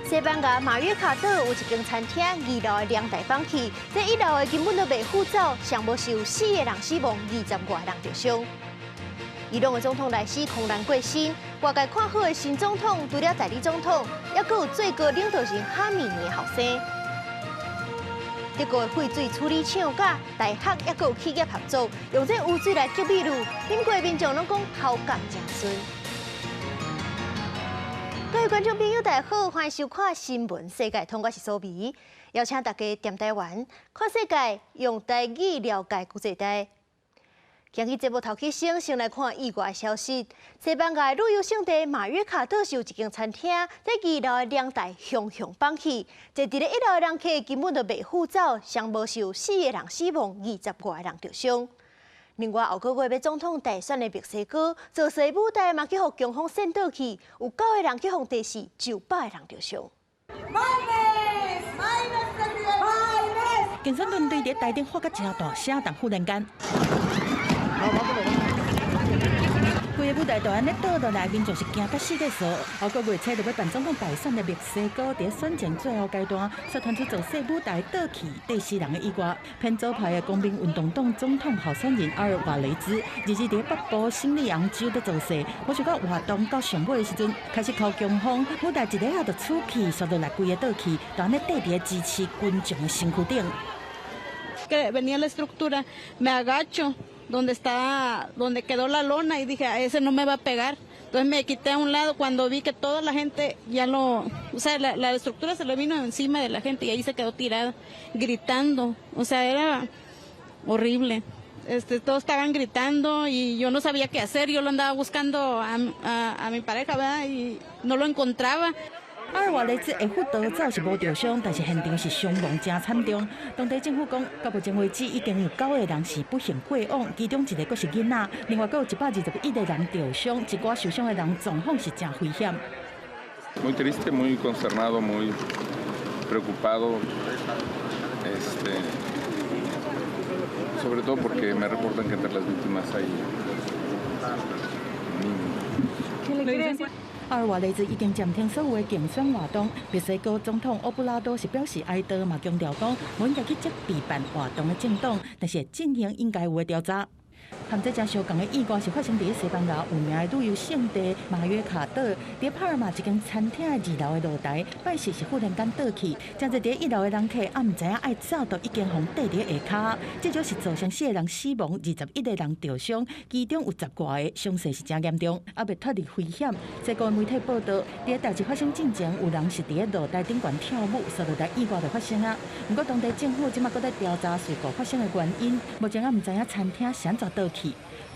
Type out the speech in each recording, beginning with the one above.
西班牙马约卡岛有一间餐厅2楼的2台放弃，这1楼的根本都未付走，上无是有4个人死亡，20多个人受伤。伊朗的总统莱西空难过身，外界看好的新总统除了代理总统，还佫有最高领导人哈米尼的后生。德国的废水处理厂甲大学还佫有企业合作，用这污水来吸秘鲁，饮过的民众拢讲口感真顺。各位观众朋友，大家好，欢迎收看《新闻世界》，通我是苏眉，邀请大家踮台湾看世界，用台语了解国际大。今日节目头起先来看意外消息。西班牙旅游胜地马约卡岛有一间餐厅，在2楼的2台熊放弃，在伫咧1楼的人客根本就未付走，上无是有4个人死亡，20多个人受伤。另外，后个月要总统大选的墨西哥造势舞台嘛，去互强风扇倒去，有9个人去互地势，900个人受伤。竞选团队伫台顶发甲真大声，但忽然间，规个舞台就安尼倒落来，民众是惊到死个数。后个月初就要办总统大选的墨西哥，伫选前最后阶段，却传出造势舞台倒去，第4人的意外。偏左派的公民运动党总统候选人阿尔瓦雷兹，日伫北部圣利昂州在造势，我想到活动到上尾的时阵，开始靠强风，舞台一下就出去，摔落来规个倒去，就安尼缀伫支持群众的身躯顶。Que venía la estructura, me agacho donde quedó la lona y dije, a ese no me va a pegar. Entonces me quité a un lado cuando vi que toda la gente o sea, la estructura se le vino encima de la gente y ahí se quedó tirada, gritando. O sea, era horrible. Todos estaban gritando y yo no sabía qué hacer. Yo lo andaba buscando a mi pareja, ¿verdad? Y no lo encontraba. 阿尔瓦雷兹的副导早是无受伤，但是现场是伤亡真惨重。当地政府讲，到目前为止已经有9个人是不幸过往，其中1个佫是囡仔，另外佫有121个人受伤，一寡受伤的人状况是真危险。Muy triste, muy consternado, muy preocupado, sobre todo porque me reportan que entre las víctimas hay niños. 阿尔瓦雷兹已经暂停所有的竞选活动。墨西哥总统欧布拉多是表示哀悼，嘛强调讲，无应该去责备办活动的政党，但是进行应该有的调查。和这正相共的意外是发生在西班牙有名的旅游胜地马约卡岛，在帕尔马一间餐厅的2楼的露台，摆设是忽然间倒去，真侪伫1楼的人客也唔知影爱走到已经互缀伫下骹，这就是造成4个人死亡，21个人受伤，其中有10多个伤势是真严重，也未脱离危险。西国媒体报道，伫代志发生之前，有人是伫露台顶悬跳舞，所落来意外就发生啊。不过当地政府即马搁在调查事故发生的原因，目前也唔知影餐厅是安怎倒去。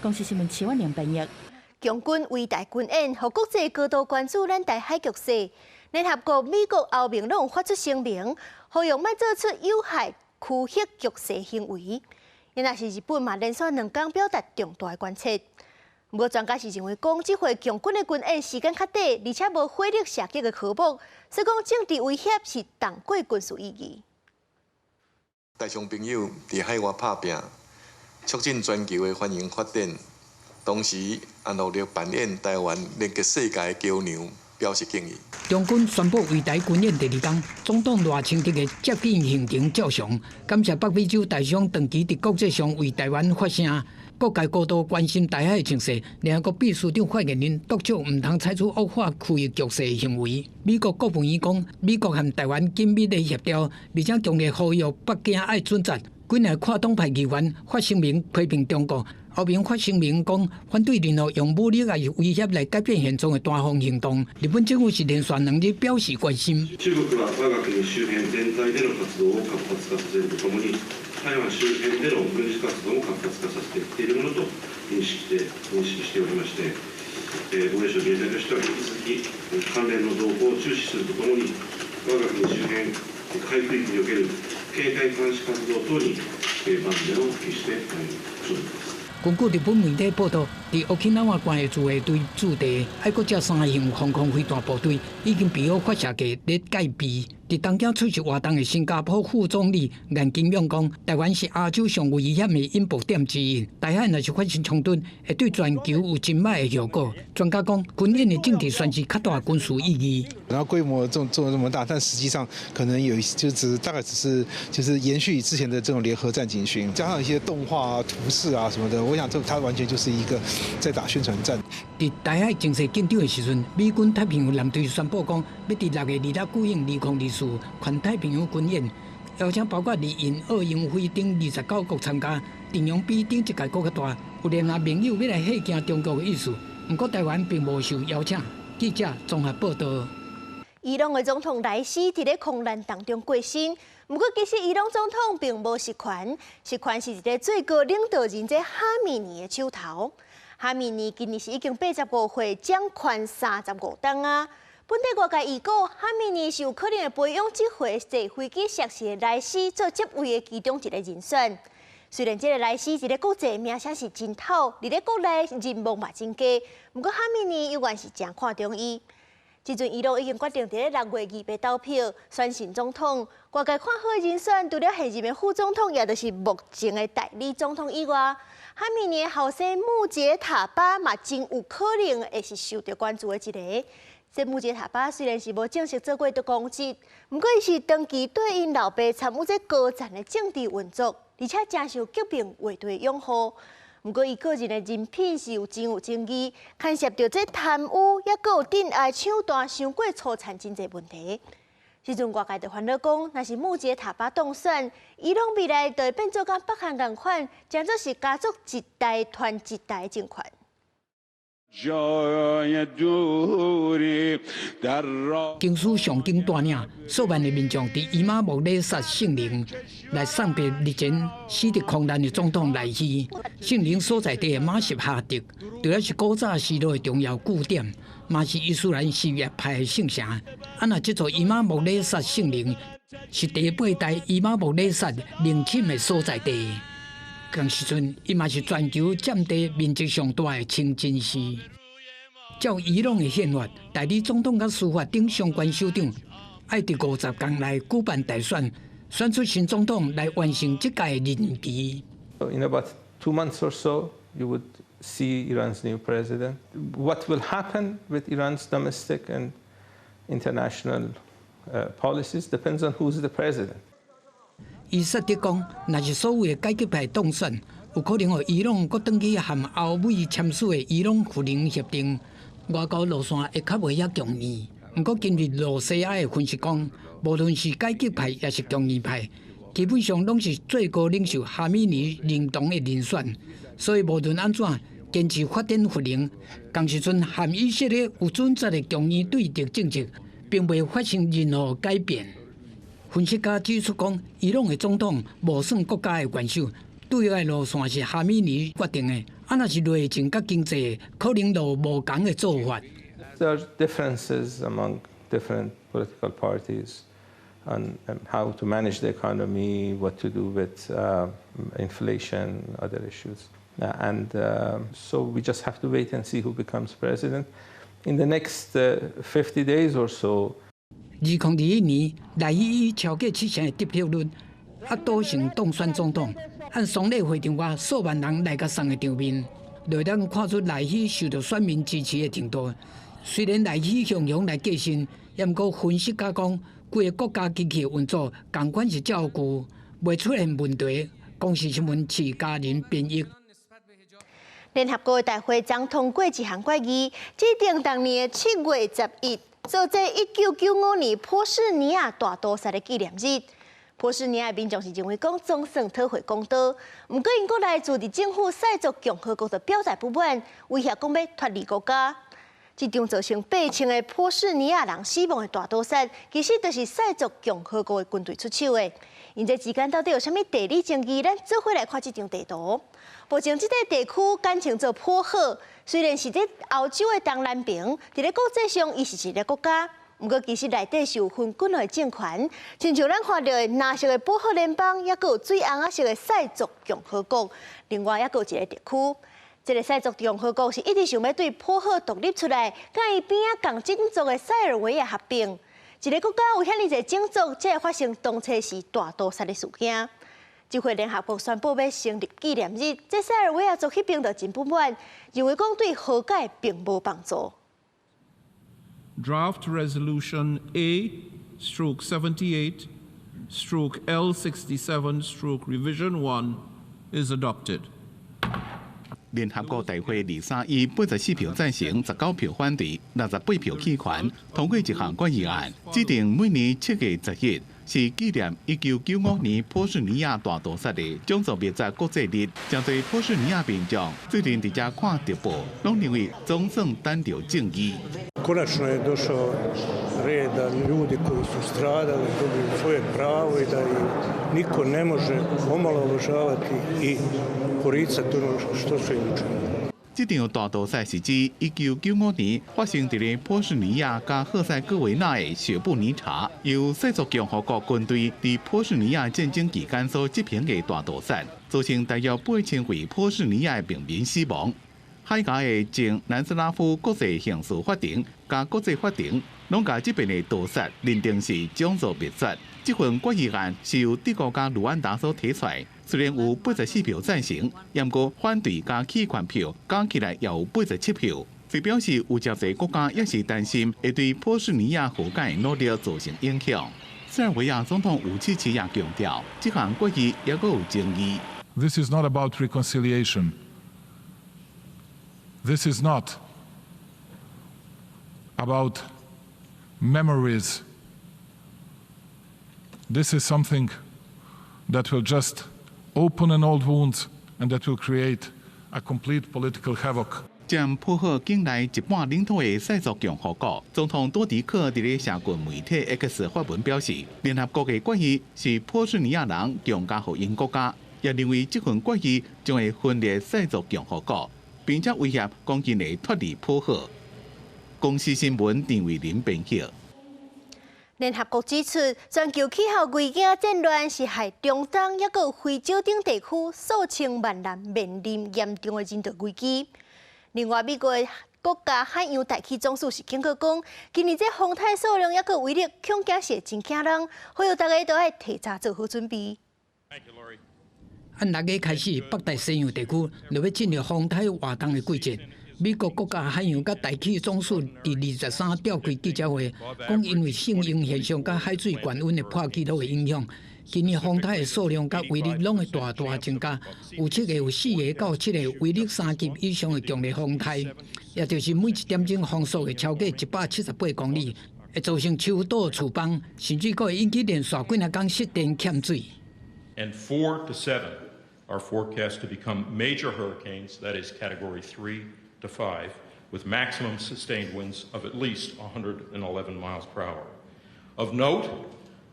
公司新闻7万2翻译。强军伟大军演，互国际高度关注咱台海局势。联合国、美国、欧盟拢有发出声明，呼吁莫做出有害区域局势行为。因若是日本嘛，连续2天表达重大的关切。不过专家是认为讲，这回强军的军演时间较短，而且无火力射击的科目，所以讲政治威胁是重过军事意义。台商朋友伫海外打拼。促进全球的繁荣发展，同时也努力扮演台湾连接世界的桥梁，表示敬意。中军宣布为台军演第2天，总统赖清德的接见行程照常，感谢北美洲大商长期伫国际上为台湾发声。各界高度关心台海情势，联合国秘书长发言人督促唔通采取恶化区域局势行为。美国国务院讲，美国和台湾紧密的协调，而且强烈呼吁北京爱准则。几名跨党派议员发声明批评中国，欧盟发声明讲反对任何用武力来威胁来改变现状的单方行动。日本政府是连续2日表示关心。中国は我が国周辺全体での活動を活発化させるとともに、台湾周辺での軍事活動も活発化させていっているものと認識しておりまして、防衛省自衛隊としては引き続き関連の動向を注視するとともに、我が国周辺海区域における警戒監視活動等に万全を期してまいります。根据日本媒体报道，伫沖縄县的自卫队驻地，还阁只3项防空飞弹部队已经备好发射架咧戒备。伫东京出席活动的新加坡副总理颜金勇讲，台湾是亚洲上危险的引爆点之一，台海若是发生冲突，会对全球有真歹的效果。专家讲，军演的政治算是较大军事意义。然后规模做这么大，但实际上可能有大概只是就是延续之前的这种联合战警巡，加上一些动画啊、图示啊什么的，我想它完全就是一个在打宣传战。伫台海情势紧张的时阵，美军太平洋舰队宣布讲，要伫6月2日9日2024环太平洋军演，邀请包括利印、奥运会等29国参加，阵容比顶一届国较大，有联合盟友要来吓惊中国的意思。不过台湾并无受邀请。记者综合报道。伊朗的总统莱西伫咧空难当中过身，不过其实伊朗总统并无实权，实权是一个最高领导人即哈米尼的手头。哈米尼今年是已经85岁，掌权35冬啊。本地外界预估，哈米尼是有可能会培养这回坐飞机涉事的莱西做接位的其中一个人选。虽然这个莱西伫咧国际名声是真好，伫咧国内人望嘛真低，不过哈米尼依然是真看重伊。即阵伊朗已经决定伫咧6月2日投票选新总统，外界看好的人选除了现任的副总统，也就是目前的代理总统以外，哈米尼的后生穆杰塔巴嘛真有可能会是受到关注的一个。这穆杰塔巴虽然是无正式做过的公职，不过伊是长期对因老爸参与这高层的政治运作，而且真受革命卫队拥护。不过伊个人的人品是真有争议，牵涉到这贪污，也佫有恋爱抢单、伤过粗残真侪问题。时阵外界就烦恼讲，若是穆杰塔巴当选，伊朗未来就会变做甲北韩共款，将做是家族一代传一代政权。经书上经大领，数万的民众伫伊玛目咧杀圣灵，来送别日前死伫空难的总统莱西。圣灵所在地的马什哈德，除了是古早西路的重要据点，嘛是伊斯兰什叶派的圣城。若这座伊玛目咧杀圣灵，是第8代伊玛目咧杀陵寝的所在地。同时阵，伊嘛是全球占地面积上大的清真寺。照伊朗的宪法，代理总统甲司法等相关首长，爱伫50天内举办大选，选出新总统来完成这届的任期。In about 2 months or so, you would see Iran's new president. What will happen with Iran's domestic and international policies depends on who's the president. 伊说得讲，若是所谓的改革派当选，有可能互伊朗搁转去和欧美签署的伊朗核能协定，外交路线会较袂遐强硬。不过今日罗西亚的分析讲，无论是改革派也是强硬派，基本上拢是最高领袖哈米尼认同的人选，所以无论安怎，坚持发展核能，同时阵含以色列有准则的强硬对敌政策，并未发生任何改变。分析家指出讲，伊朗的总统无算国家的元首，对外路线是哈米尼决定的。若是内政甲经济，可能就无同的做法。There are differences among different political parties on how to manage the economy, what to do with inflation, other issues. And so we just have to wait and see who becomes president. In the next 50 days or so, 2021年，莱西以超过70%的得票率压倒性当选总统。按双礼会场外数万人来甲送的场面，就当看出莱西受到选民支持的程度。虽然莱西向阳来过身，也毋过分析家讲，规个国家机器运作共款是照顾，未出现问题。公司新闻是家人编译。联合国大会将通过一项决议，制定当年7月11日做这1995年波士尼亚大屠杀的纪念日。波士尼亚民众是认为讲总算讨回公道，不过因国来自伫政府塞族共和国的表态不满，威胁讲要脱离国家。这场造成8000个波士尼亚人死亡的大屠杀，其实就是塞族共和国的军队出手的。因这之间到底有啥物地理争议？咱做伙来看这张地图。目前这个地区简称做坡河，虽然是在欧洲的东南边，伫咧国际上伊是一个国家。不过，其实内底是有分几类政权，亲像咱看到的蓝色的波赫联邦，也佫有水红色的塞族共和国，另外也佫有一个地区。这个塞族共和国是一直想要对浦河独立出来，甲伊边仔共种族的塞尔维亚合并。一个国家有遐尼侪种族，才会发生当初是大屠杀的事件。这回联合国宣布要成立纪念日，这塞尔维亚族迄边就真不满，认为讲对和解并无帮助。Draft Resolution A/78/L67/Revision 1 is adopted. 联合国大会23以84票赞成、19票反对、68票弃权，通过一项决议案，制定每年7月10日是纪念1995年波士尼亚大屠杀的种族灭绝国际日。真侪波士尼亚民众最近伫遮看直播，拢认为总算等到正义。Konačno je došao red da ljudi koji su stradali dobiju svoje pravo i da ih niko ne može omalovažavati i poricati ono što su im učinili. 这场大屠杀是指1995年发生伫波士尼亚加赫塞哥维那的雪布尼查，由塞族共和国军队伫波士尼亚战争期间所执行的大屠杀，造成大约8000位波士尼亚的平民死亡。海牙的前南斯拉夫国际刑事法庭加国际法庭，拢甲这边的屠杀认定是种族灭绝。这份决议案是由德国加卢安达所提出来。虽然有84票赞成，不过反对加弃权票加起来也有87票，就表示有真侪国家也是担心会对波士尼亚和解努力造成影响。塞尔维亚总统武契奇也强调，这项决议也阁有争议。This is not about reconciliation. This is not about memories. This is something that will just open an old wound and that will create a complete political havoc. 将浦河境内一半领土的塞族共和国总统多迪克伫咧社群媒体 X 发文表示，联合国的决议是波士尼亚人强加予因国家，也认为这份决议将会分裂塞族共和国，并且威胁讲因会脱离浦河。公司新闻郑伟林编辑。联合国指出，全球气候危机战乱是害中东也有非洲等地区数千万人面临严重的人道危机。另外，美国国家海洋大气总署是警告讲，今年这风台数量也有威力，恐惊是真惊人，呼吁大家都要提早做好准备。按6月开始，北大西洋地区就要进入风台活动的季节。美国国家海洋甲大气总署伫23召开记者会，讲因为性影现象甲海水悬温的破纪录的影响，今年风台的数量甲威力拢会大大增加。有7个、有4个到7个威力3级以上的强烈风台，也就是每1点钟风速会超过178公里，会造成树倒厝崩，甚至佫会引起连续几啊天失电欠水。And 4 to 7 are forecast to become major hurricanes, that is Category 3 to 5, with maximum sustained winds of at least 111 miles per hour. Of note,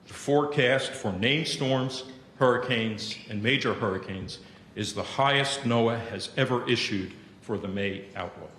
the forecast for named storms, hurricanes, and major hurricanes is the highest NOAA has ever issued for the May outlook.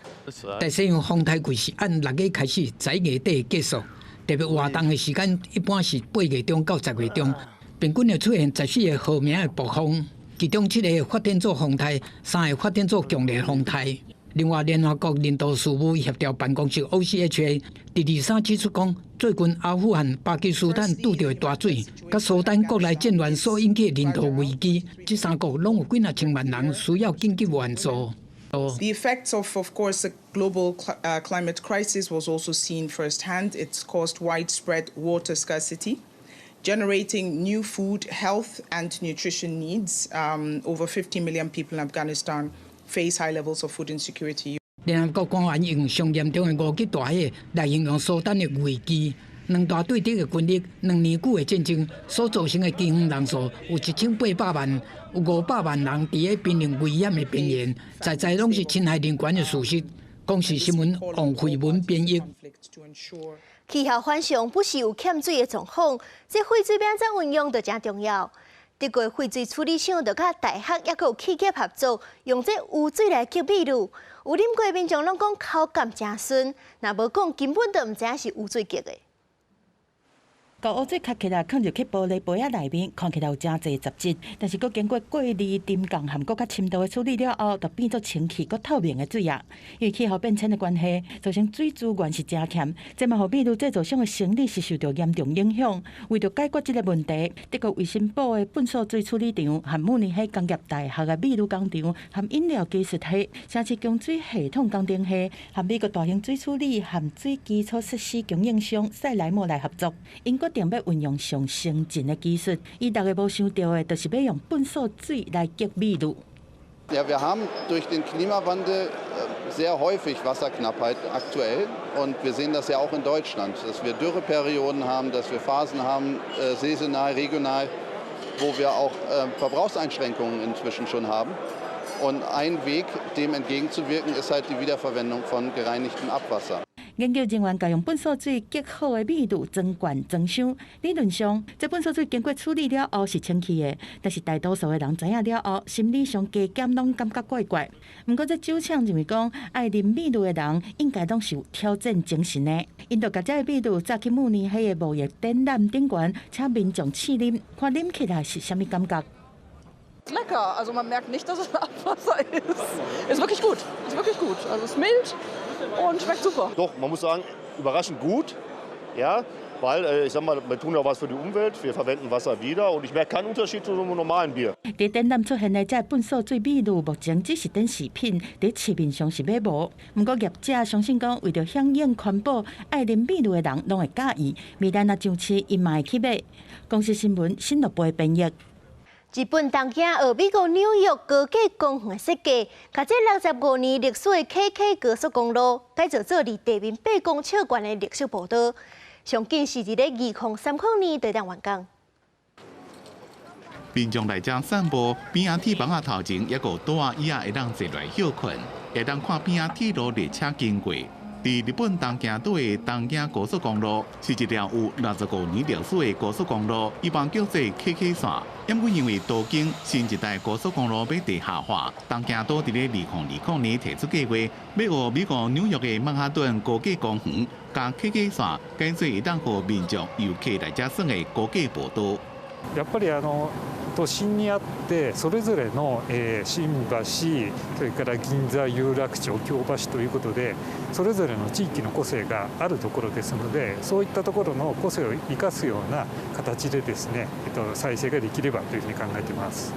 大西洋风台季是按6月开始，10月底结束，特别活动的时间一般是8月中到10月中，平均会出现14个号名的暴风，其中7个发展做风台，3个发展做强烈风台。另外，联合国人道事务协调办公室 OCHA 第23指出讲，最近阿富汗、巴基斯坦拄到的大水，甲苏丹国内战乱所引起的人道危机，这3国拢有几啊千万人需要紧急援助。The effects of course, the global climate crisis was also seen firsthand. It's caused widespread water scarcity, generating new food, health, and nutrition needs. Over 50 million people in Afghanistan face high levels of food insecurity. 联合国官员用上严重的5级大火来形容苏丹的危机。两大对敌的军力2年久的战争所造成的饥荒人数有1800万，有500万人伫咧濒临危险的边缘，在拢是侵害人权的事实。公视新闻王慧文编译。气候反常不是有欠水的状况，这废水要怎运用就真重要。德国废水处理厂就甲大学也有企业合作，用这污水来吸米露。有啉过的民众拢讲口感真酸，若无讲根本就唔知影是污水吸的。高污水卡起来放入去玻璃杯仔内面，看起来有真侪杂质，但是佫经过过滤、沉降含佫较深度的处理了后，就变作清气佫透明的水啊。因为气候变迁的关系，造成水资源是真欠，这嘛，互秘鲁制造商的生理是受到严重影响。为了解决这个问题，德国卫生部的粪扫水处理厂和慕尼黑工业大学的秘鲁工厂和饮料技术系、城市供水系统工程系和美国大型水处理和水基础设施供应商塞莱莫来合作，因决定要运用上先进的技术。伊大家无想到的，就是要用粪扫水来救秘鲁。Ja, wir haben durch den Klimawandel sehr häufig Wasserknappheit aktuell und wir sehen das ja auch in Deutschland, dass wir Dürreperioden haben, dass wir Phasen haben, saisonal, regional, wo wir auch Verbrauchseinschränkungen inzwischen schon haben. Und ein Weg, dem entgegenzuwirken, ist halt die Wiederverwendung von gereinigtem Abwasser. 研究人员甲用粪扫水结好的密度装罐装箱，理论上，这粪扫水经过处理了后是清气的，但是大多数的人知影了后，心理上加减拢感觉怪怪。不过，这酒厂认为讲，爱啉秘鲁的人应该拢是有挑战精神的。因就甲这个秘鲁载去慕尼黑的贸易展览顶悬，请民众试啉，看啉起来是啥物感觉。 Lecker, also man merkt nicht, dass es Abwasser ist. Ist wirklich gut, ist wirklich gut. Also es ist mild und schmeckt super. Doch, man muss sagen, überraschend gut, ja, weil ich sag mal, wir tun ja was für die Umwelt, wir verwenden Wasser wieder und ich merke keinen Unterschied zu einem normalen Bier. 在展览出现的这粪扫水秘鲁，目前只是等视频，在市面上是买无。不过业者相信讲，为了响应环保，爱啉秘鲁的人拢会介意。未来若上市，因嘛会去买。公司新闻新乐杯编译。 日本东京学美国纽约高架工程设计，把这65年历史的 KK 高速公路改造做离地面8公尺远的绿色步道，上紧是伫咧2030年就当完工。民众来遮散步，边仔铁棚头前一个桌椅仔会当坐来休困，会当看边仔铁路列车经过。 伫日本东京都的东京高速公路是一条有65年历史的高速公路，一般叫做 KK 线。因为途经新一代高速公路要地下化，东京都伫咧2020年提出计划，要学美国纽约的曼哈顿高架公园，将 KK 線改做會當互民眾遊客來遮耍的高架步道。やっぱり都心にあってそれぞれの新橋、それから銀座、有楽町、京橋ということでそれぞれの地域の個性があるところですので、そういったところの個性を生かすような形でですね、再生ができればというふうに考えています。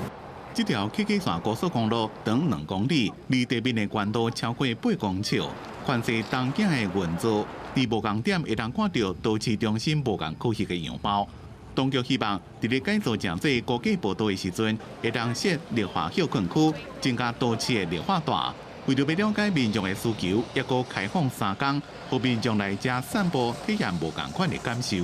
这条 KK 線高速公路長2公里，離地面的高度超過8公尺，環視東京的運作，伫無共點會當看到都市中心無共區域的樣貌。 當局希望在咧改造這座高架步道的時陣，會當設綠化休困區，增加都市的綠化帶。為了要了解民眾的需求，也個開放3天，讓民眾來遮散步，體驗無共款的感受。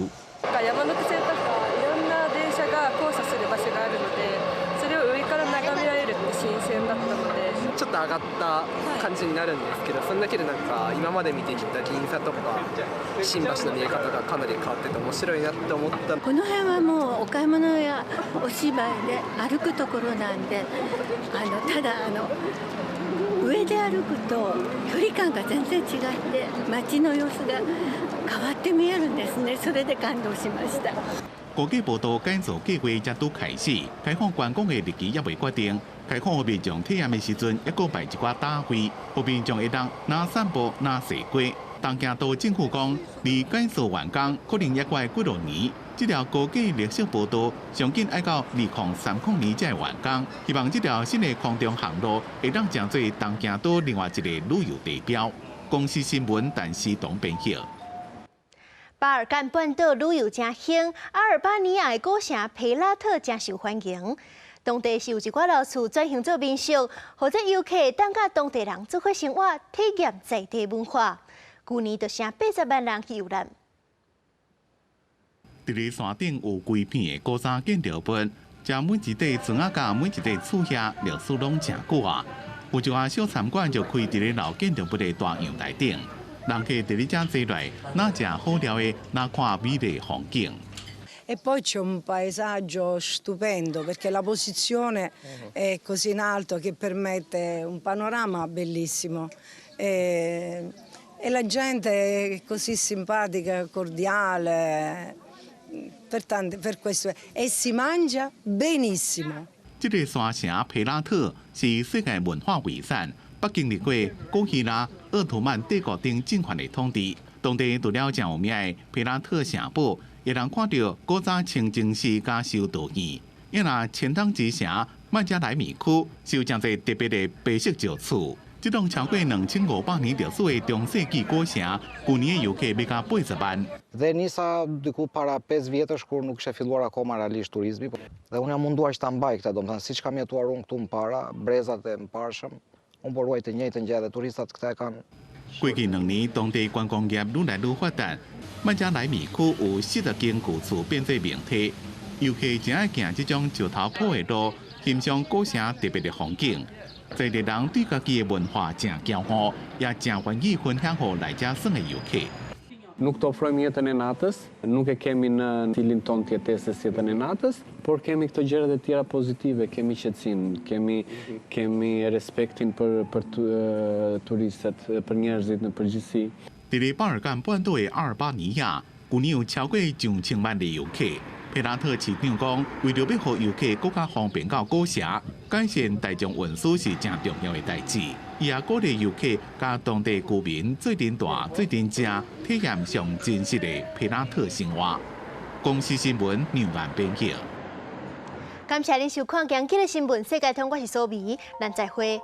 山手線とかいろんな電車が交差する場所があるので、それを上から眺められるって新鮮だったので。 ちょっと上がった感じになるんですけど、それだけでなんか今まで見てきた銀座とか新橋の見え方がかなり変わってて面白いなって思った。この辺はもうお買い物やお芝居で歩くところなんで、ただ上で歩くと距離感が全然違って街の様子が変わって見えるんですね。それで感動しました。高架步道改造計劃才拄開始，開放觀光的日期也未決定。 開放予民眾體驗的時陣，還佫擺一寡大會，予民眾會當哪散步哪踅過。東京都政府講，離改造完工可能也過幾落年。這條高架綠色步道上緊要到2030年才會完工。希望這條新的空中航路會當成做東京都另外一個旅遊地標。公司新聞陳思彤編輯。巴爾幹半島旅遊真興，阿爾巴尼亞的古城皮拉特真受歡迎。 當地是有一寡老厝轉型做民宿，或者遊客當甲當地人做伙生活，體驗在地文化。去年就成80萬人去遊覽。伫咧山頂有規片的古早建築物，將每一塊磚仔甲每一塊厝遐歷史攏真久啊。有一個小餐館就開伫咧老建築物的大陽台頂，人客伫咧遮坐來，哪食好料的，哪看美麗風景。 E poi c'è un paesaggio stupendo perché la posizione è così in alto che permette un panorama bellissimo e la gente è così simpatica, cordiale, per questo e si mangia benissimo。这个山城皮拉特是世界文化遗产，北经历过古希腊、奥图曼帝国等政权的统治。当地除了真有名的皮拉特城堡，也能看到古早清真寺甲修道院。也那前当之城曼加莱米区修建在特别的白色石厝。这栋超过2500年历史的中世纪古城，去年的游客要到80万。Dhe nisa diku para 5 vjetësh kur nuk ishte filluar akoma realisht turizmi. Dhe unë jam munduar që ta mbaj këta, domethënë siç kam jetuar unë këtu më para, brezat e mparshëm, unë po ruaj të njëjtën gjë dhe turistat këta e kanë。过去2年，当地观光业愈来愈发达，曼加莱米区有40间古厝变做名体，游客真爱行这种石头铺的路，欣赏古城特别的风景。在地人对家己的文化真骄傲，也真愿意分享给来这耍的游客。 Nuk të ofrojmë jetën e natës, nuk e kemi në stilin ton të jetesës jetën e natës, por kemi këto gjërat e tjera pozitive, kemi qetësinë, kemi respektin për turistët, për njerëzit në përgjithësi。在巴尔干半岛的阿尔巴尼亚，去年有超过2000万的游客。皮拉特市长讲，为了要让游客更加方便到古城，改善大众运输是真重要的代志。 伊也鼓励游客甲当地居民做阵大、做阵正，体验上真实的皮拉特生活。公司新闻纽兰编辑。感谢您收看今日的新闻，世界通，我是苏眉，咱再会。